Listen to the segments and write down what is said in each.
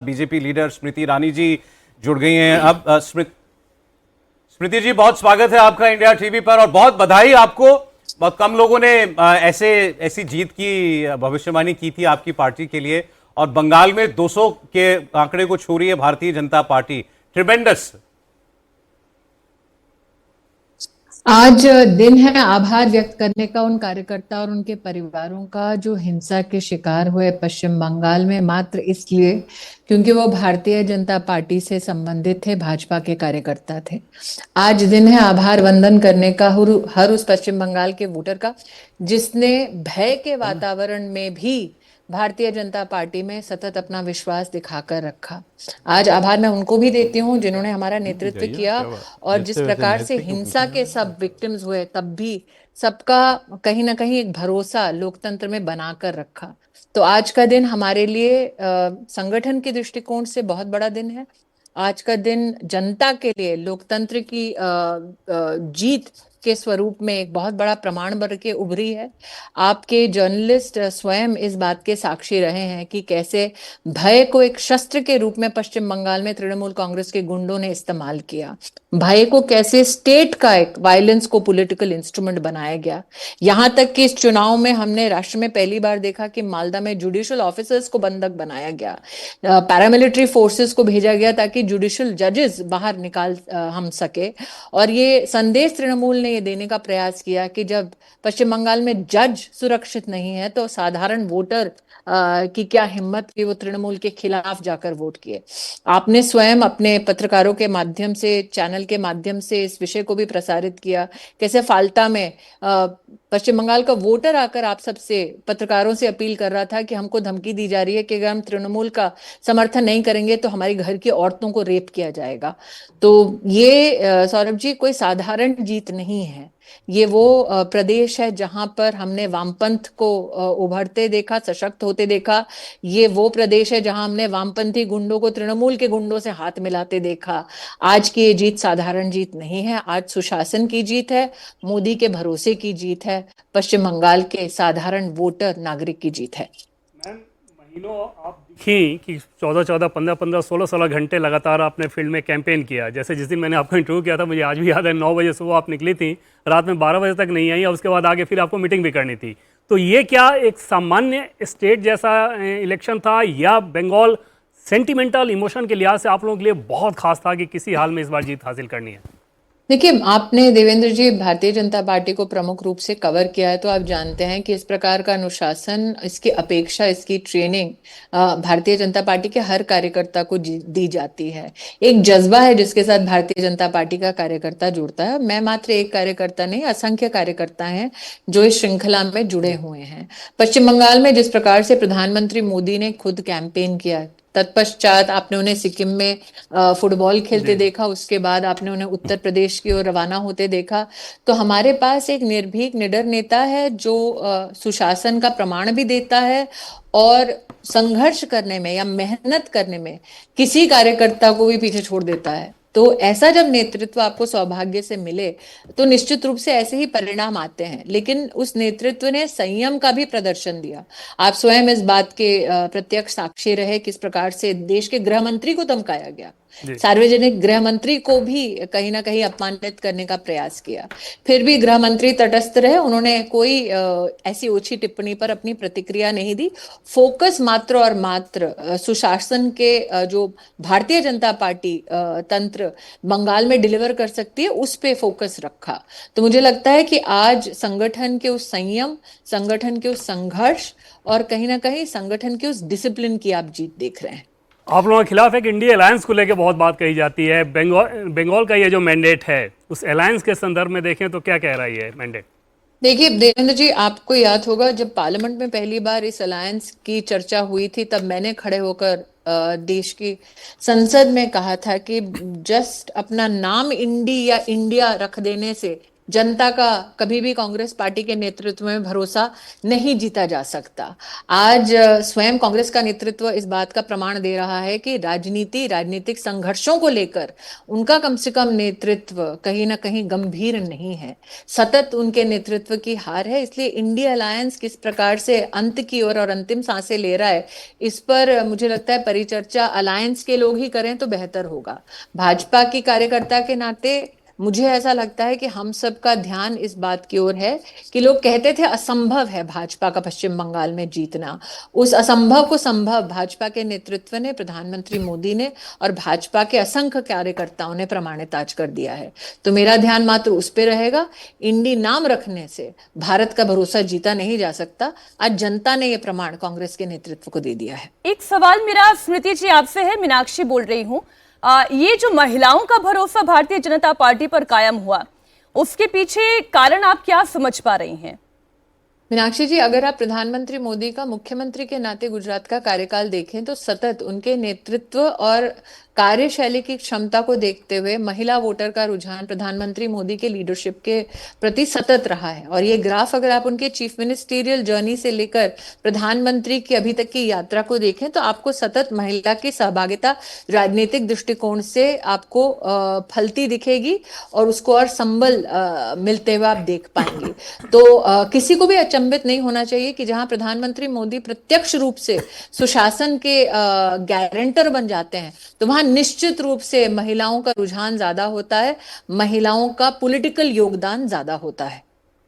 BJP leader Smriti Irani ji जुड़ गई हैं। अब स्मृति जी, बहुत स्वागत है आपका इंडिया टीवी पर और बहुत बधाई आपको। बहुत कम लोगों ने ऐसी जीत की भविष्यवाणी की थी आपकी पार्टी के लिए, और बंगाल में 200 के आंकड़े को छू रही है भारतीय जनता पार्टी। ट्रिमेंडस। आज दिन है आभार व्यक्त करने का उन कार्यकर्ता और उनके परिवारों का जो हिंसा के शिकार हुए पश्चिम बंगाल में, मात्र इसलिए क्योंकि वो भारतीय जनता पार्टी से संबंधित थे, भाजपा के कार्यकर्ता थे। आज दिन है आभार वंदन करने का हर उस पश्चिम बंगाल के वोटर का जिसने भय के वातावरण में भी भारतीय जनता पार्टी में सतत अपना विश्वास दिखाकर रखा। आज आभार मैं उनको भी देती हूँ जिन्होंने हमारा नेतृत्व किया, और जिस प्रकार से हिंसा के सब विक्टिम्स हुए तब भी सबका कहीं ना कहीं एक भरोसा लोकतंत्र में बनाकर रखा। तो आज का दिन हमारे लिए संगठन के दृष्टिकोण से बहुत बड़ा दिन है। आज का दिन जनता के लिए लोकतंत्र की जीत के स्वरूप में एक बहुत बड़ा प्रमाण बन के उभरी है। आपके जर्नलिस्ट स्वयं इस बात के साक्षी रहे हैं कि कैसे भय को एक शस्त्र के रूप में पश्चिम बंगाल में तृणमूल कांग्रेस के गुंडों ने इस्तेमाल किया। भय को कैसे स्टेट का एक वायलेंस को पॉलिटिकल इंस्ट्रूमेंट बनाया गया। यहां तक कि इस चुनाव में हमने राष्ट्र में पहली बार देखा कि मालदा में जुडिशियल ऑफिसर्स को बंधक बनाया गया, पैरामिलिट्री फोर्सेस को भेजा गया ताकि जुडिशियल जजेस बाहर निकाल हम सके। और ये संदेश तृणमूल ने ये देने का प्रयास किया कि जब पश्चिम बंगाल में जज सुरक्षित नहीं है तो साधारण वोटर की क्या हिम्मत कि वो तृणमूल के खिलाफ जाकर वोट किए। आपने स्वयं अपने पत्रकारों के माध्यम से, चैनल के माध्यम से इस विषय को भी प्रसारित किया, कैसे फाल्टा में पश्चिम बंगाल का वोटर आकर आप सबसे, पत्रकारों से अपील कर रहा था कि हमको धमकी दी जा रही है कि अगर हम तृणमूल का समर्थन नहीं करेंगे तो हमारी घर की औरतों को रेप किया जाएगा। तो ये सौरभ जी कोई साधारण जीत नहीं है। ये वो प्रदेश है जहां पर हमने वामपंथ को उभरते देखा, सशक्त होते देखा। ये वो प्रदेश है जहां हमने वामपंथी गुंडों को तृणमूल के गुंडों से हाथ मिलाते देखा। आज की ये जीत साधारण जीत नहीं है। आज सुशासन की जीत है, मोदी के भरोसे की जीत है, पश्चिम बंगाल के साधारण वोटर नागरिक की जीत है। महीनों आप दिखी कि 14-14, 15-15, 16-16 घंटे लगातार आपने फील्ड में कैंपेन किया। जैसे जिस दिन मैंने आपको इंटरव्यू किया था, मुझे आज भी याद है, 9 बजे सुबह आप निकली थी, रात में 12 बजे तक नहीं आई, और उसके बाद आगे फिर आपको मीटिंग भी करनी थी। तो ये क्या एक सामान्य स्टेट जैसा इलेक्शन था, या बंगाल सेंटिमेंटल इमोशन के लिहाज से आप लोगों के लिए बहुत खास था कि किसी हाल में इस बार जीत हासिल करनी है? देखिए, आपने देवेंद्र जी भारतीय जनता पार्टी को प्रमुख रूप से कवर किया है, तो आप जानते हैं कि इस प्रकार का अनुशासन, इसकी अपेक्षा, इसकी ट्रेनिंग भारतीय जनता पार्टी के हर कार्यकर्ता को दी जाती है। एक जज्बा है जिसके साथ भारतीय जनता पार्टी का कार्यकर्ता जुड़ता है। मैं मात्र एक कार्यकर्ता नहीं, असंख्य कार्यकर्ता हैं जो इस श्रृंखला में जुड़े हुए हैं। पश्चिम बंगाल में जिस प्रकार से प्रधानमंत्री मोदी ने खुद कैंपेन किया, तत्पश्चात आपने उन्हें सिक्किम में फुटबॉल खेलते देखा, उसके बाद आपने उन्हें उत्तर प्रदेश की ओर रवाना होते देखा। तो हमारे पास एक निर्भीक निडर नेता है जो सुशासन का प्रमाण भी देता है, और संघर्ष करने में या मेहनत करने में किसी कार्यकर्ता को भी पीछे छोड़ देता है। तो ऐसा जब नेतृत्व आपको सौभाग्य से मिले तो निश्चित रूप से ऐसे ही परिणाम आते हैं। लेकिन उस नेतृत्व ने संयम का भी प्रदर्शन दिया। आप स्वयं इस बात के प्रत्यक्ष साक्षी रहे किस प्रकार से देश के गृह मंत्री को धमकाया गया, सार्वजनिक गृह मंत्री को भी कहीं ना कहीं अपमानित करने का प्रयास किया। फिर भी गृह मंत्री तटस्थ रहे, उन्होंने कोई ऐसी ओछी टिप्पणी पर अपनी प्रतिक्रिया नहीं दी। फोकस मात्र और मात्र सुशासन के जो भारतीय जनता पार्टी तंत्र बंगाल में डिलीवर कर सकती है उस पे फोकस रखा। तो मुझे लगता है कि आज संगठन के उस संयम, संगठन के उस संघर्ष और कहीं ना कहीं संगठन के उस डिसिप्लिन की आप जीत देख रहे हैं। आप लोगों के खिलाफ एक इंडिया अलायंस को लेकर बहुत बात कही जाती है। बंगाल का ये जो मैंडेट है, उस अलायंस के संदर्भ में देखें तो क्या कह रहा है ये मैंडेट? देखिए देवेंद्र जी, आपको याद होगा जब पार्लियामेंट में पहली बार इस अलायंस की चर्चा हुई थी, तब मैंने खड़े होकर देश की संसद में कहा था कि जस्ट अपना नाम इंडी या इंडिया रख देने से जनता का कभी भी कांग्रेस पार्टी के नेतृत्व में भरोसा नहीं जीता जा सकता। आज स्वयं कांग्रेस का नेतृत्व इस बात का प्रमाण दे रहा है कि राजनीतिक संघर्षों को लेकर उनका कम से कम नेतृत्व कहीं ना कहीं गंभीर नहीं है, सतत उनके नेतृत्व की हार है। इसलिए इंडिया अलायंस किस प्रकार से अंत की ओर और अंतिम सांसें ले रहा है, इस पर मुझे लगता है परिचर्चा अलायंस के लोग ही करें तो बेहतर होगा। भाजपा की कार्यकर्ता के नाते मुझे ऐसा लगता है कि हम सबका ध्यान इस बात की ओर है कि लोग कहते थे असंभव है भाजपा का पश्चिम बंगाल में जीतना। उस असंभव को संभव भाजपा के नेतृत्व ने, प्रधानमंत्री मोदी ने और भाजपा के असंख्य कार्यकर्ताओं ने प्रमाणित आज कर दिया है। तो मेरा ध्यान मात्र उस पर रहेगा। इंडी नाम रखने से भारत का भरोसा जीता नहीं जा सकता। आज जनता ने यह प्रमाण कांग्रेस के नेतृत्व को दे दिया है। एक सवाल मेरा स्मृति जी आपसे है, मीनाक्षी बोल रही हूँ। ये जो महिलाओं का भरोसा भारतीय जनता पार्टी पर कायम हुआ, उसके पीछे कारण आप क्या समझ पा रही हैं? मीनाक्षी जी, अगर आप प्रधानमंत्री मोदी का मुख्यमंत्री के नाते गुजरात का कार्यकाल देखें तो सतत उनके नेतृत्व और कार्यशैली की क्षमता को देखते हुए महिला वोटर का रुझान प्रधानमंत्री मोदी के लीडरशिप के प्रति सतत रहा है। और ये ग्राफ अगर आप उनके चीफ मिनिस्टीरियल जर्नी से लेकर प्रधानमंत्री की अभी तक की यात्रा को देखें तो आपको सतत महिला की सहभागिता राजनीतिक दृष्टिकोण से आपको फलती दिखेगी और उसको और संबल मिलते हुए आप देख पाएंगे। तो किसी को भी अचंभित नहीं होना चाहिए कि जहां प्रधानमंत्री मोदी प्रत्यक्ष रूप से सुशासन के गारंटर बन जाते हैं तो वहां निश्चित रूप से महिलाओं का रुझान ज्यादा होता है, महिलाओं का पॉलिटिकल योगदान ज्यादा होता है।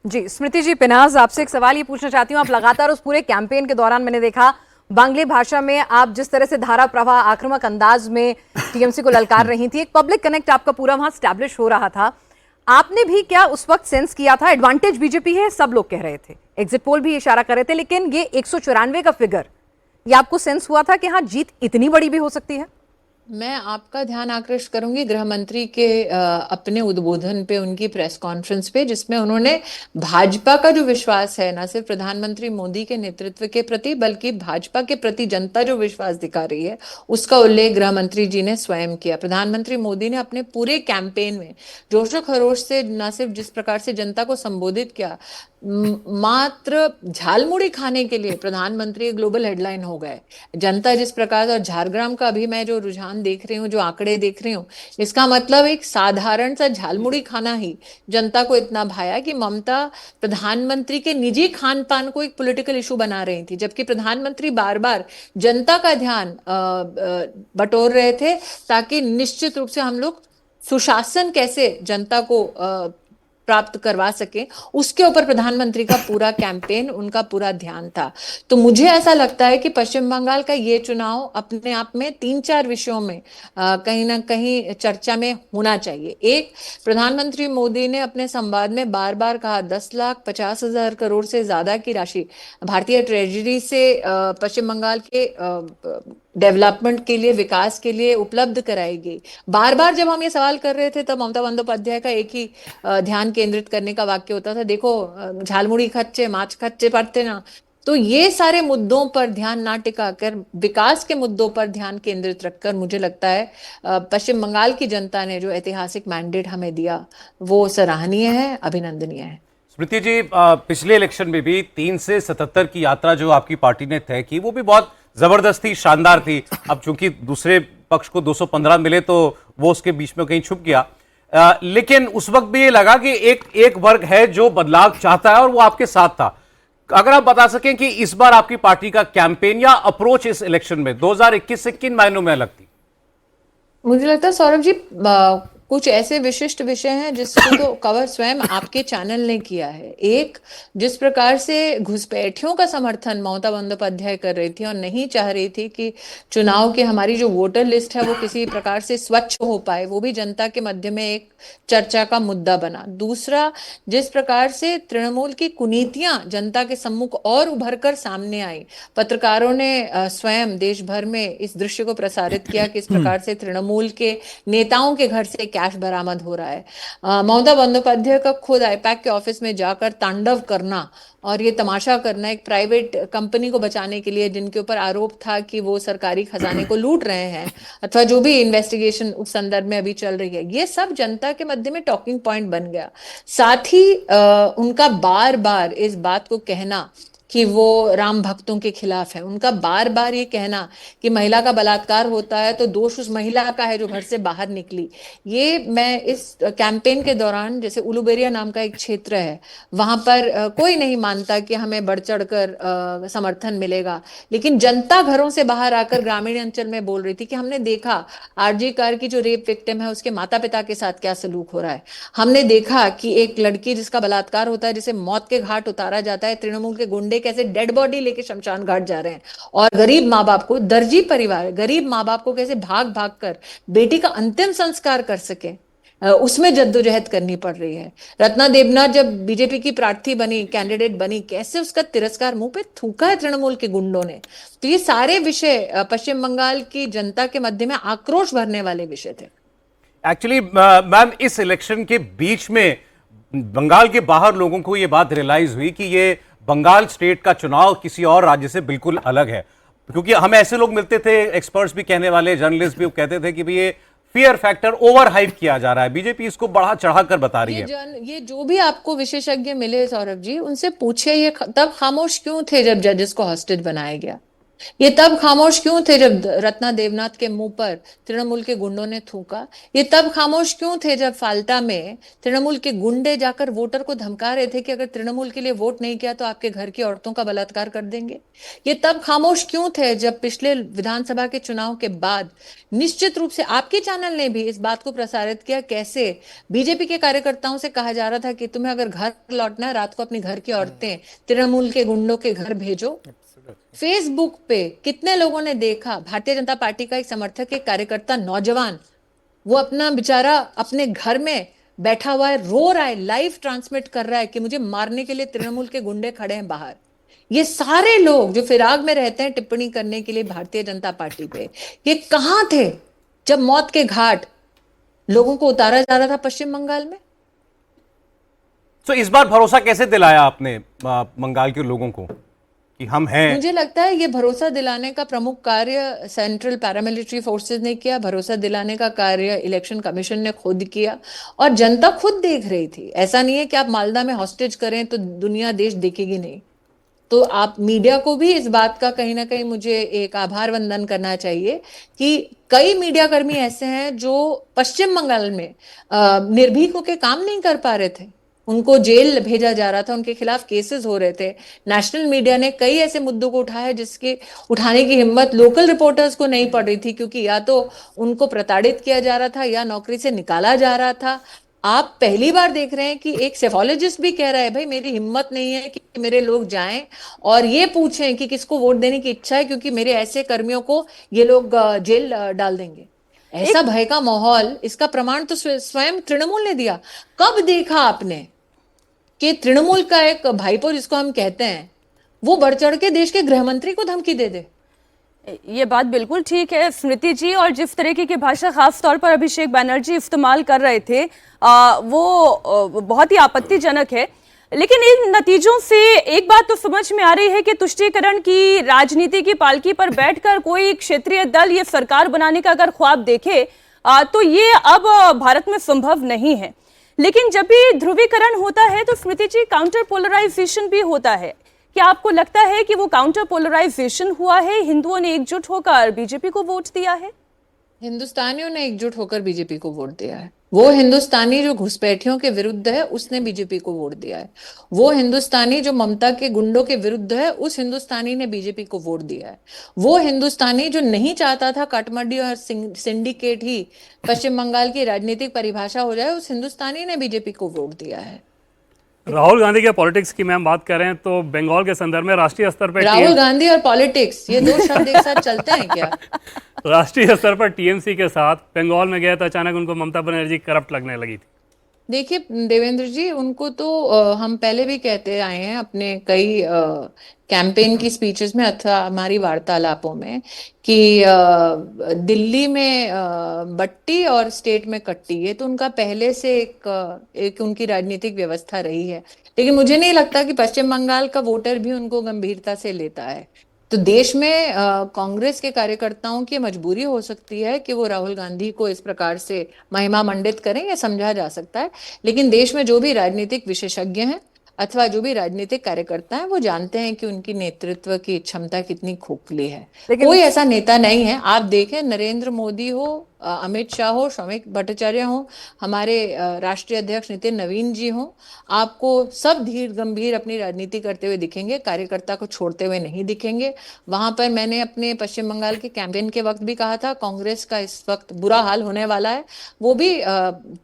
जी स्मृति जी, पिनाज आपसे एक सवाल ये पूछना चाहती हूँ। आप लगातार उस पूरे कैंपेन के दौरान मैंने देखा बांग्ली भाषा में आप जिस तरह से धारा प्रवाह आक्रामक अंदाज में टीएमसी को ललकार रही थी, एक पब्लिक कनेक्ट आपका पूरा वहां स्टैब्लिश हो रहा था। आपने भी क्या उस वक्त सेंस किया था एडवांटेज बीजेपी है, सब लोग कह रहे थे, एग्जिट पोल भी इशारा कर रहे थे, लेकिन ये 194 का फिगर, ये आपको सेंस हुआ था कि हाँ जीत इतनी बड़ी भी हो सकती है? मैं आपका ध्यान आकृष्ट करूंगी गृह मंत्री के अपने उद्बोधन पे, उनकी प्रेस कॉन्फ्रेंस पे, जिसमें उन्होंने भाजपा का जो विश्वास है न सिर्फ प्रधानमंत्री मोदी के नेतृत्व के प्रति बल्कि भाजपा के प्रति जनता जो विश्वास दिखा रही है उसका उल्लेख गृह मंत्री जी ने स्वयं किया। प्रधानमंत्री मोदी ने अपने पूरे कैंपेन में जोशो खरोश से न सिर्फ जिस प्रकार से जनता को संबोधित किया, मात्र झालमुड़ी खाने के लिए प्रधानमंत्री ग्लोबल हेडलाइन हो गए। जनता जिस प्रकार, और झारग्राम का अभी मैं जो रुझान देख रही हूँ, जो आंकड़े देख रही हूँ, इसका मतलब एक साधारण सा झालमुड़ी खाना ही जनता को इतना भाया कि ममता प्रधानमंत्री के निजी खान पान को एक पॉलिटिकल इशू बना रही थी, जबकि प्रधानमंत्री बार बार जनता का ध्यान बटोर रहे थे ताकि निश्चित रूप से हम लोग सुशासन कैसे जनता को प्राप्त करवा सके, उसके ऊपर प्रधानमंत्री का पूरा कैंपेन, उनका पूरा ध्यान था। तो मुझे ऐसा लगता है कि पश्चिम बंगाल का ये चुनाव अपने आप में 3-4 विषयों में कहीं ना कहीं चर्चा में होना चाहिए। एक, प्रधानमंत्री मोदी ने अपने संवाद में बार बार कहा 10,50,000 करोड़ से ज्यादा की राशि भारतीय ट्रेजरी से पश्चिम बंगाल के डेवलपमेंट के लिए, विकास के लिए उपलब्ध कराएगी। बार बार जब हम ये सवाल कर रहे थे तब ममता बंदोपाध्याय का एक ही ध्यान केंद्रित करने का वाक्य होता था, देखो झालमुड़ी खच्चे माछ खच्चे पड़ते ना। तो ये सारे मुद्दों पर ध्यान ना टिकाकर विकास के मुद्दों पर ध्यान केंद्रित रखकर मुझे लगता है पश्चिम बंगाल की जनता ने जो ऐतिहासिक मैंडेट हमें दिया वो सराहनीय है, अभिनंदनीय है। स्मृति जी, पिछले इलेक्शन में भी 3 से 77 की यात्रा जो आपकी पार्टी ने तय की वो भी बहुत जबरदस्त थी, शानदार थी। अब चूंकि दूसरे पक्ष को 215 मिले तो वो उसके बीच में कहीं छुप गया, लेकिन उस वक्त भी ये लगा कि एक वर्ग है जो बदलाव चाहता है और वो आपके साथ था। अगर आप बता सकें कि इस बार आपकी पार्टी का कैंपेन या अप्रोच इस इलेक्शन में 2021 से किन मायनों में अलग थी? मुझे लगता है सौरभ जी कुछ ऐसे विशिष्ट विषय हैं जिसको तो कवर स्वयं आपके चैनल ने किया है। एक, जिस प्रकार से घुसपैठियों का समर्थन ममता बंदोपाध्याय कर रही थी और नहीं चाह रही थी कि चुनाव की हमारी जो वोटर लिस्ट है वो किसी प्रकार से स्वच्छ हो पाए, वो भी जनता के मध्य में एक चर्चा का मुद्दा बना। दूसरा, जिस प्रकार से तृणमूल की कुनीतियां जनता के सम्मुख और उभर कर सामने आई, पत्रकारों ने स्वयं देश भर में इस दृश्य को प्रसारित किया कि इस प्रकार से तृणमूल के नेताओं के घर से कैश बरामद हो रहा है। ममता बंदोपाध्याय का खुद आईपैक के ऑफिस में जाकर तांडव करना और ये तमाशा करना एक प्राइवेट कंपनी को बचाने के लिए, जिनके ऊपर आरोप था कि वो सरकारी खजाने को लूट रहे हैं, अथवा जो भी इन्वेस्टिगेशन उस संदर्भ में अभी चल रही है, ये सब जनता के मध्य में टॉकिंग पॉइंट बन गया। साथ ही उनका बार बार इस बात को कहना कि वो राम भक्तों के खिलाफ है, उनका बार बार ये कहना कि महिला का बलात्कार होता है तो दोष उस महिला का है जो घर से बाहर निकली। ये मैं इस कैंपेन के दौरान, जैसे उलूबेरिया नाम का एक क्षेत्र है, वहां पर कोई नहीं मानता कि हमें बढ़ चढ़ कर समर्थन मिलेगा, लेकिन जनता घरों से बाहर आकर ग्रामीण अंचल में बोल रही थी कि हमने देखा आरजी कार की जो रेप विक्टिम है उसके माता पिता के साथ क्या सलूक हो रहा है, हमने देखा कि एक लड़की जिसका बलात्कार होता है, जिसे मौत के घाट उतारा जाता है, तृणमूल के गुंडे कैसे डेड बॉडी लेके शमशान घाट जा रहे हैं, और गरीब माँ बाप को, दर्जी परिवार गरीब माँ बाप को कैसे भाग भाग कर बेटी का अंतिम संस्कार कर सके, उसमें जद्दोजहद करनी पड़ रही है। रत्ना देवनाथ जब बीजेपी की प्रार्थी बनी, कैंडिडेट बनी, कैसे उसका तिरस्कार मुंह पे थूका है तृणमूल के गुंडों ने। तो ये सारे विषय पश्चिम बंगाल की जनता के मध्य में आक्रोश भरने वाले विषय थे। एक्चुअली मैम, इस इलेक्शन के बीच में बंगाल के बाहर लोगों को ये बात रियलाइज हुई कि ये बंगाल स्टेट का चुनाव किसी और राज्य से बिल्कुल अलग है, क्योंकि हमें ऐसे लोग मिलते थे, एक्सपर्ट्स भी कहने वाले, जर्नलिस्ट भी कहते थे कि भाई ये फियर फैक्टर ओवर हाइप किया जा रहा है, बीजेपी इसको बढ़ा चढ़ाकर बता रही है। ये जो भी आपको विशेषज्ञ मिले सौरभ जी, उनसे पूछिए ये तब खामोश क्यों थे जब जजेस को हॉस्टेज बनाया गया, ये तब खामोश क्यों थे जब रत्ना देवनाथ के मुंह पर तृणमूल के गुंडों ने थूका, ये तब खामोश क्यों थे जब फाल्टा में तृणमूल के गुंडे जाकर वोटर को धमका रहे थे कि अगर तृणमूल के लिए वोट नहीं किया तो आपके घर की औरतों का बलात्कार कर देंगे, ये तब खामोश क्यों थे जब पिछले विधानसभा के चुनाव के बाद निश्चित रूप से आपके चैनल ने भी इस बात को प्रसारित किया, कैसे बीजेपी के कार्यकर्ताओं से कहा जा रहा था कि तुम्हें अगर घर लौटना है, रात को अपनी घर की औरतें तृणमूल के गुंडों के घर भेजो। फेसबुक पे कितने लोगों ने देखा, भारतीय जनता पार्टी का एक समर्थक, एक कार्यकर्ता, नौजवान, वो अपना बेचारा अपने घर में बैठा हुआ है, रो रहा है, लाइव ट्रांसमिट कर रहा है कि मुझे मारने के लिए तृणमूल के गुंडे खड़े हैं बाहर। ये सारे लोग जो फिराक में रहते हैं टिप्पणी करने के लिए भारतीय जनता पार्टी पे, ये कहां थे जब मौत के घाट लोगों को उतारा जा रहा था पश्चिम बंगाल में? तो इस बार भरोसा कैसे दिलाया आपने बंगाल के लोगों को कि हम हैं? मुझे लगता है ये भरोसा दिलाने का प्रमुख कार्य सेंट्रल पैरामिलिट्री फोर्सेस ने किया, भरोसा दिलाने का कार्य इलेक्शन कमीशन ने खुद किया, और जनता खुद देख रही थी। ऐसा नहीं है कि आप मालदा में हॉस्टेज करें तो दुनिया देश देखेगी नहीं। तो आप मीडिया को भी इस बात का कहीं ना कहीं मुझे एक आभार वंदन करना चाहिए कि कई मीडिया कर्मी ऐसे हैं जो पश्चिम बंगाल में निर्भीक होकर काम नहीं कर पा रहे थे, उनको जेल भेजा जा रहा था, उनके खिलाफ केसेस हो रहे थे। नेशनल मीडिया ने कई ऐसे मुद्दों को उठाया जिसके उठाने की हिम्मत लोकल रिपोर्टर्स को नहीं पड़ रही थी, क्योंकि या तो उनको प्रताड़ित किया जा रहा था या नौकरी से निकाला जा रहा था। आप पहली बार देख रहे हैं कि एक सेफोलॉजिस्ट भी कह रहा है भाई मेरी हिम्मत नहीं है कि मेरे लोग जाएं और ये पूछें कि किसको वोट देने की इच्छा है, क्योंकि मेरे ऐसे कर्मियों को ये लोग जेल डाल देंगे। ऐसा भय का माहौल, इसका प्रमाण तो स्वयं तृणमूल ने दिया। कब देखा आपने कि तृणमूल का एक भाईपो जिसको हम कहते हैं वो बढ़ चढ़ के देश के गृह मंत्री को धमकी दे दे? ये बात बिल्कुल ठीक है स्मृति जी, और जिस तरीके की भाषा खास तौर पर अभिषेक बैनर्जी इस्तेमाल कर रहे थे वो बहुत ही आपत्तिजनक है। लेकिन इन नतीजों से एक बात तो समझ में आ रही है कि तुष्टीकरण की राजनीति की पालकी पर बैठकर कोई क्षेत्रीय दल ये सरकार बनाने का अगर ख्वाब देखे तो ये अब भारत में संभव नहीं है। लेकिन जब भी ध्रुवीकरण होता है तो स्मृति जी काउंटर पोलराइजेशन भी होता है। क्या आपको लगता है कि वो काउंटर पोलराइजेशन हुआ है? हिंदुओं ने एकजुट होकर बीजेपी को वोट दिया है? हिंदुस्तानियों ने एकजुट होकर बीजेपी को वोट दिया है। वो हिंदुस्तानी जो घुसपैठियों के विरुद्ध है उसने बीजेपी को वोट दिया है। वो हिंदुस्तानी जो ममता के गुंडों के विरुद्ध है उस हिंदुस्तानी ने बीजेपी को वोट दिया है। वो हिंदुस्तानी जो नहीं चाहता था काटमंडी और सिंडिकेट ही पश्चिम बंगाल की राजनीतिक परिभाषा हो जाए, उस हिंदुस्तानी ने बीजेपी को वोट दिया है। राहुल गांधी के पॉलिटिक्स की मैम बात करें तो बंगाल के संदर्भ में राष्ट्रीय स्तर पर राहुल गांधी और पॉलिटिक्स ये दो शब्द एक साथ चलते हैं क्या? राष्ट्रीय स्तर पर टीएमसी के साथ बंगाल में गए तो अचानक उनको ममता बनर्जी करप्ट लगने लगी थी। देखिए देवेंद्र जी, उनको तो हम पहले भी कहते आए हैं अपने कई कैंपेन की स्पीचेस में अथवा हमारी वार्तालापों में कि दिल्ली में बट्टी और स्टेट में कट्टी, ये तो उनका पहले से एक उनकी राजनीतिक व्यवस्था रही है। लेकिन मुझे नहीं लगता कि पश्चिम बंगाल का वोटर भी उनको गंभीरता से लेता है। तो देश में कांग्रेस के कार्यकर्ताओं की मजबूरी हो सकती है कि वो राहुल गांधी को इस प्रकार से महिमा मंडित करें, या समझा जा सकता है। लेकिन देश में जो भी राजनीतिक विशेषज्ञ हैं अथवा जो भी राजनीतिक कार्यकर्ता हैं, वो जानते हैं कि उनकी नेतृत्व की क्षमता कितनी खोखली है। कोई ऐसा नेता नहीं है। आप देखें, नरेंद्र मोदी हो, अमित शाह हो, श्रमिक भट्टाचार्य हो, हमारे राष्ट्रीय अध्यक्ष नितिन नवीन जी हो, आपको सब धीर गंभीर अपनी राजनीति करते हुए दिखेंगे, कार्यकर्ता को छोड़ते हुए नहीं दिखेंगे। वहां पर मैंने अपने पश्चिम बंगाल के कैंपेन के वक्त भी कहा था, कांग्रेस का इस वक्त बुरा हाल होने वाला है। वो भी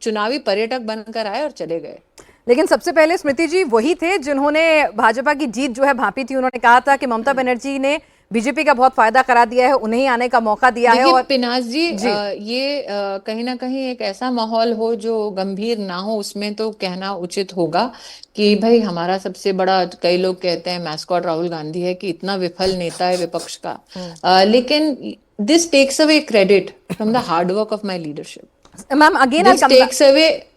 चुनावी पर्यटक बनकर आए और चले गए। लेकिन सबसे पहले स्मृति जी वही थे जिन्होंने भाजपा की जीत जो है भांपी थी। उन्होंने कहा था कि ममता बनर्जी ने बीजेपी का बहुत फायदा करा दिया है, उन्हें ही आने का मौका दिया है। और पिनाज जी, ये कहीं ना कहीं एक ऐसा माहौल हो जो गंभीर ना हो, उसमें तो कहना उचित होगा कि भाई हमारा सबसे बड़ा, कई लोग कहते हैं मैस्कॉट राहुल गांधी है, कि इतना विफल नेता है विपक्ष का। लेकिन this takes away credit from the hard work of my leadership. Ma'am again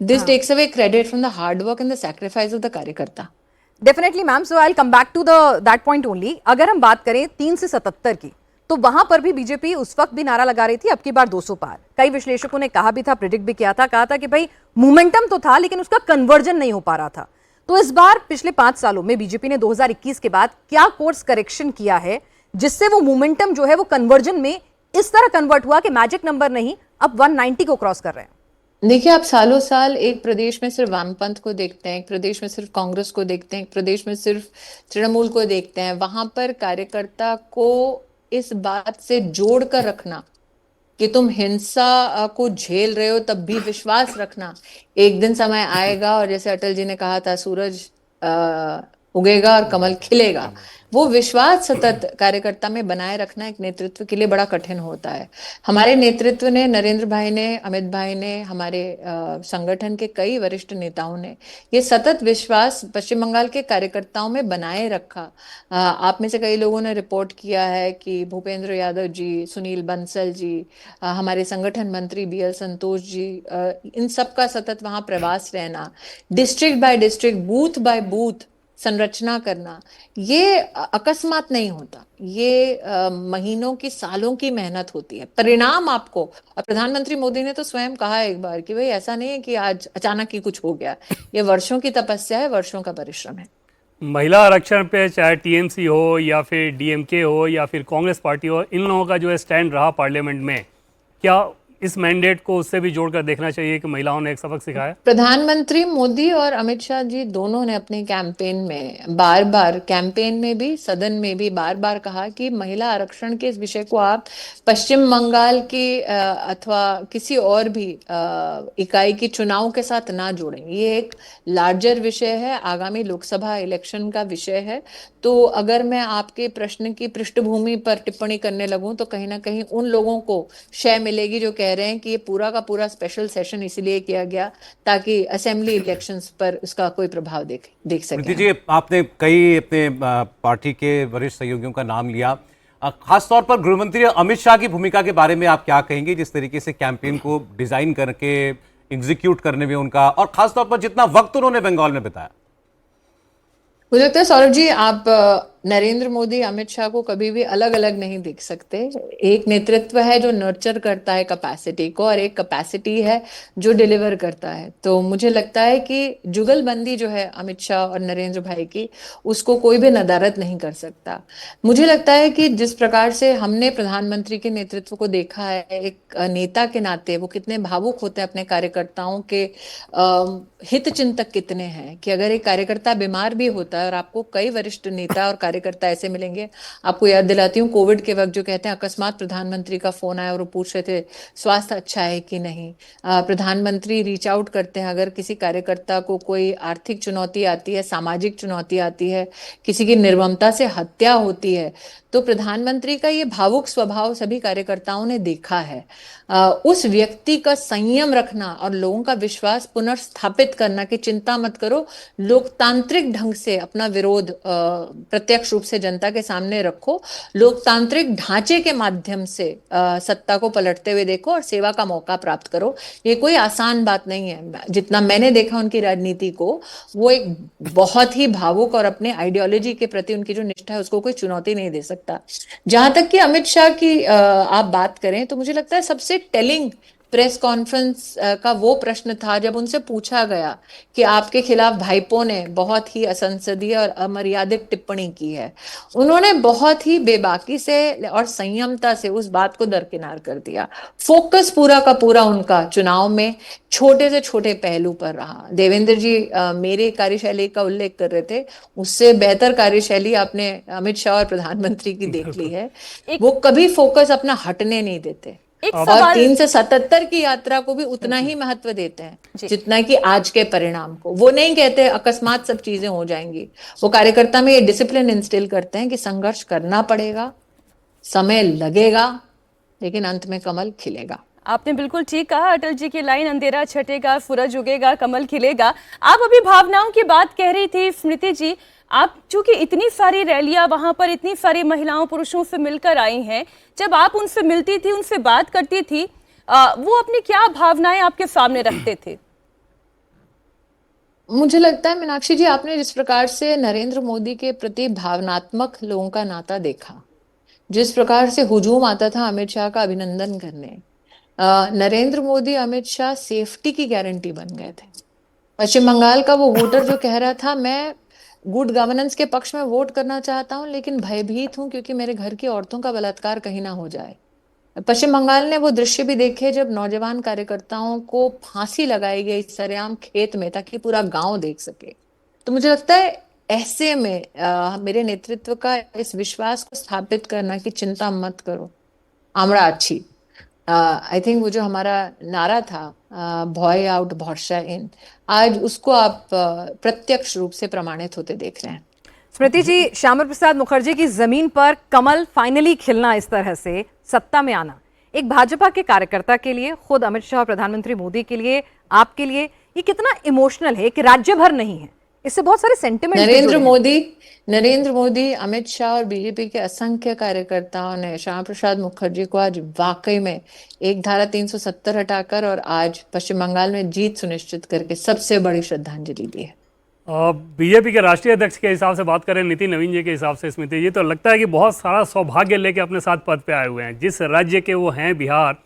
This takes away credit from the hard work and the sacrifice of the कार्यकर्ता. Definitely ma'am, so I will come back to that point only. अगर हम बात करें 3 से 77 की, तो वहां पर भी बीजेपी उस वक्त भी नारा लगा रही थी अब की बार 200 पार। कई विश्लेषकों ने कहा भी था, प्रिडिक्ट भी किया था, कहा था कि भाई मोमेंटम तो था लेकिन उसका कन्वर्जन नहीं हो पा रहा था। तो इस बार पिछले 5 सालों में बीजेपी ने 2021 के बाद क्या कोर्स करेक्शन किया है जिससे वो मोमेंटम जो है वो कन्वर्जन में इस तरह कन्वर्ट हुआ कि मैजिक नंबर नहीं, अब 190 को क्रॉस कर रहे हैं। देखिए, आप सालों साल एक प्रदेश में सिर्फ वामपंथ को देखते हैं, एक प्रदेश में सिर्फ कांग्रेस को देखते हैं, एक प्रदेश में सिर्फ तृणमूल को देखते हैं। वहां पर कार्यकर्ता को इस बात से जोड़ कर रखना कि तुम हिंसा को झेल रहे हो, तब भी विश्वास रखना, एक दिन समय आएगा और जैसे अटल जी ने कहा था, सूरज उगेगा और कमल खिलेगा। वो विश्वास सतत कार्यकर्ता में बनाए रखना एक नेतृत्व के लिए बड़ा कठिन होता है। हमारे नेतृत्व ने, नरेंद्र भाई ने, अमित भाई ने, हमारे संगठन के कई वरिष्ठ नेताओं ने ये सतत विश्वास पश्चिम बंगाल के कार्यकर्ताओं में बनाए रखा। आप में से कई लोगों ने रिपोर्ट किया है कि भूपेंद्र यादव जी, सुनील बंसल जी, हमारे संगठन मंत्री BL संतोष जी, इन सब का सतत वहां प्रवास रहना, district by district, booth by booth संरचना करना, ये अकस्मात नहीं होता। ये महीनों की, सालों की मेहनत होती है। परिणाम आपको, प्रधानमंत्री मोदी ने तो स्वयं कहा एक बार कि भाई ऐसा नहीं है कि आज अचानक ही कुछ हो गया, ये वर्षों की तपस्या है, वर्षों का परिश्रम है। महिला आरक्षण पे चाहे टीएमसी हो या फिर डीएमके हो या फिर कांग्रेस पार्टी हो, इन लोगों का जो है स्टैंड रहा पार्लियामेंट में, क्या इस मैंडेट को उससे भी जोड़कर देखना चाहिए कि महिलाओं ने एक सबक सिखाया? प्रधानमंत्री मोदी और अमित शाह जी दोनों ने अपने कैंपेन में बार बार, कैंपेन में भी, सदन में भी बार बार कहा कि महिला आरक्षण के इस विषय को आप पश्चिम बंगाल की अथवा किसी और भी इकाई की चुनाव के साथ ना जोड़ें। ये एक लार्जर विषय है, आगामी लोकसभा इलेक्शन का विषय है। तो अगर मैं आपके प्रश्न की पृष्ठभूमि पर टिप्पणी करने लगूं तो कहीं ना कहीं उन लोगों को शय मिलेगी जो कह रहे हैं कि ये पूरा का पूरा स्पेशल सेशन इसलिए किया गया ताकि असेंबली इलेक्शंस पर उसका कोई प्रभाव देख सके। जी, आपने कई अपने पार्टी के वरिष्ठ सहयोगियों का नाम लिया, खासतौर पर गृहमंत्री अमित शाह की भूमिका के बारे में आप क्या कहेंगे, जिस तरीके से कैंपेन को डिजाइन करके एग्जीक्यूट करने में उनका, और खासतौर पर जितना वक्त उन्होंने बंगाल में बिताया? मुझे लगता है सौरभ जी, आप नरेंद्र मोदी, अमित शाह को कभी भी अलग अलग नहीं देख सकते। एक नेतृत्व है जो नर्चर करता है कैपेसिटी को, और एक कैपेसिटी है जो डिलीवर करता है। तो मुझे लगता है कि जुगलबंदी जो है अमित शाह और नरेंद्र भाई की, उसको कोई भी नदारद नहीं कर सकता। मुझे लगता है कि जिस प्रकार से हमने प्रधानमंत्री के नेतृत्व को देखा है, एक नेता के नाते वो कितने भावुक होते हैं अपने कार्यकर्ताओं के हित चिंतक कितने हैं, कि अगर एक कार्यकर्ता बीमार भी होता है और आपको कई वरिष्ठ नेता और कार्यकर्ता ऐसे मिलेंगे। आपको याद दिलाती हूँ, कोविड के वक्त जो कहते हैं अकस्मात प्रधानमंत्री का फोन आया और वो पूछ रहे थे स्वास्थ्य अच्छा है कि नहीं। प्रधानमंत्री रीच आउट करते हैं अगर किसी कार्यकर्ता को कोई आर्थिक चुनौती आती है, सामाजिक चुनौती आती है, किसी की निर्ममता से हत्या होती है, तो प्रधानमंत्री का ये भावुक स्वभाव सभी कार्यकर्ताओं ने देखा है। उस व्यक्ति का संयम रखना और लोगों का विश्वास पुनर्स्थापित करना कि चिंता मत करो, लोकतांत्रिक ढंग से अपना विरोध प्रत्यक्ष रूप से जनता के सामने रखो, लोकतांत्रिक ढांचे के माध्यम से सत्ता को पलटते हुए देखो और सेवा का मौका प्राप्त करो। ये कोई आसान बात नहीं है। जितना मैंने देखा उनकी राजनीति को, वो एक बहुत ही भावुक और अपने आइडियोलॉजी के प्रति उनकी जो निष्ठा है उसको कोई चुनौती नहीं दे सकता। जहां तक कि अमित शाह की आप बात करें तो मुझे लगता है सबसे टेलिंग प्रेस कॉन्फ्रेंस का वो प्रश्न था जब उनसे पूछा गया कि आपके खिलाफ भाईपो ने बहुत ही असंसदीय और अमर्यादित टिप्पणी की है। उन्होंने बहुत ही बेबाकी से और संयमता से उस बात को दरकिनार कर दिया। फोकस पूरा का पूरा उनका चुनाव में छोटे से छोटे पहलू पर रहा। देवेंद्र जी मेरे कार्यशैली का उल्लेख कर रहे थे, उससे बेहतर कार्यशैली आपने अमित शाह और प्रधानमंत्री की देख ली है। वो कभी फोकस अपना हटने नहीं देते और 377 की यात्रा को भी उतना ही महत्व देते हैं जितना कि आज के परिणाम को। वो नहीं कहते अकस्मात सब चीजें हो जाएंगी। वो कार्यकर्ता में ये डिसिप्लिन इंस्टिल करते हैं कि संघर्ष करना पड़ेगा, समय लगेगा, लेकिन अंत में कमल खिलेगा। आपने बिल्कुल ठीक कहा। अटल जी की लाइन, अंधेरा छटेगा, सूरज उगेगा, कमल खिलेगा। आप अभी भावनाओं की बात कह रही थी स्मृति जी, आप चूंकि इतनी सारी रैलियां वहां पर इतनी सारी महिलाओं पुरुषों से मिलकर आई हैं, जब आप उनसे मिलती थी, उनसे बात करती थी, वो अपनी क्या भावनाएं आपके सामने रखते थे? मुझे लगता है मीनाक्षी जी, आपने जिस प्रकार से नरेंद्र मोदी के प्रति भावनात्मक लोगों का नाता देखा, जिस प्रकार से हुजूम आता था अमित शाह का अभिनंदन करने, नरेंद्र मोदी अमित शाह सेफ्टी की गारंटी बन गए थे। पश्चिम बंगाल का वो वोटर जो कह रहा था मैं गुड गवर्नेंस के पक्ष में वोट करना चाहता हूं लेकिन भयभीत हूं क्योंकि मेरे घर की औरतों का बलात्कार कहीं ना हो जाए। पश्चिम बंगाल ने वो दृश्य भी देखे जब नौजवान कार्यकर्ताओं को फांसी लगाई गई सरेआम खेत में ताकि पूरा गांव देख सके। तो मुझे लगता है ऐसे में मेरे नेतृत्व का इस विश्वास को स्थापित करना कि चिंता मत करो, आमड़ा अच्छी, आई थिंक वो जो हमारा नारा था भॉय आउट भरोसा इन, आज उसको आप प्रत्यक्ष रूप से प्रमाणित होते देख रहे हैं। स्मृति जी, श्यामा प्रसाद मुखर्जी की जमीन पर कमल फाइनली खिलना, इस तरह से सत्ता में आना, एक भाजपा के कार्यकर्ता के लिए, खुद अमित शाह, प्रधानमंत्री मोदी के लिए, आपके लिए ये कितना इमोशनल है कि राज्य भर नहीं है, इससे बहुत सारे सेंटिमेंट। नरेंद्र मोदी, अमित शाह और बीजेपी के असंख्य कार्यकर्ताओं ने श्यामा प्रसाद मुखर्जी को आज वाकई में एक धारा 370 हटाकर और आज पश्चिम बंगाल में जीत सुनिश्चित करके सबसे बड़ी श्रद्धांजलि दी है। बीजेपी के राष्ट्रीय अध्यक्ष के हिसाब से बात करें, नितिन नवीन जी के हिसाब से स्मृति जी, तो लगता है कि बहुत सारा सौभाग्य लेके अपने साथ पद पे आए हुए हैं। जिस राज्य के वो हैं, बिहार,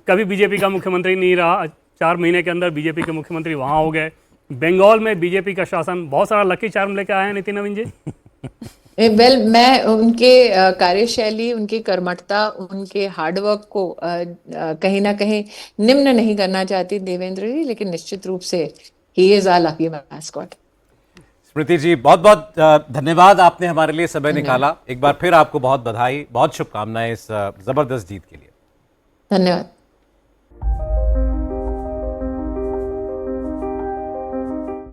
कभी बीजेपी का मुख्यमंत्री नहीं रहा, 4 महीने के अंदर बीजेपी के मुख्यमंत्री वहाँ हो गए। बंगाल में बीजेपी का शासन, बहुत सारा लकी चार्म लेके आए हैं नितिन नवीन जी। मैं उनके कार्यशैली, उनकी कर्मठता, उनके हार्डवर्क को कहीं ना कहीं निम्न नहीं करना चाहती देवेंद्र जी, लेकिन निश्चित रूप से he is our lucky mascot. Smriti ji, बहुत बहुत धन्यवाद, आपने हमारे लिए समय निकाला। एक बार फिर आपको बहुत बधाई, बहुत शुभकामनाएं इस जबरदस्त जीत के लिए। धन्यवाद।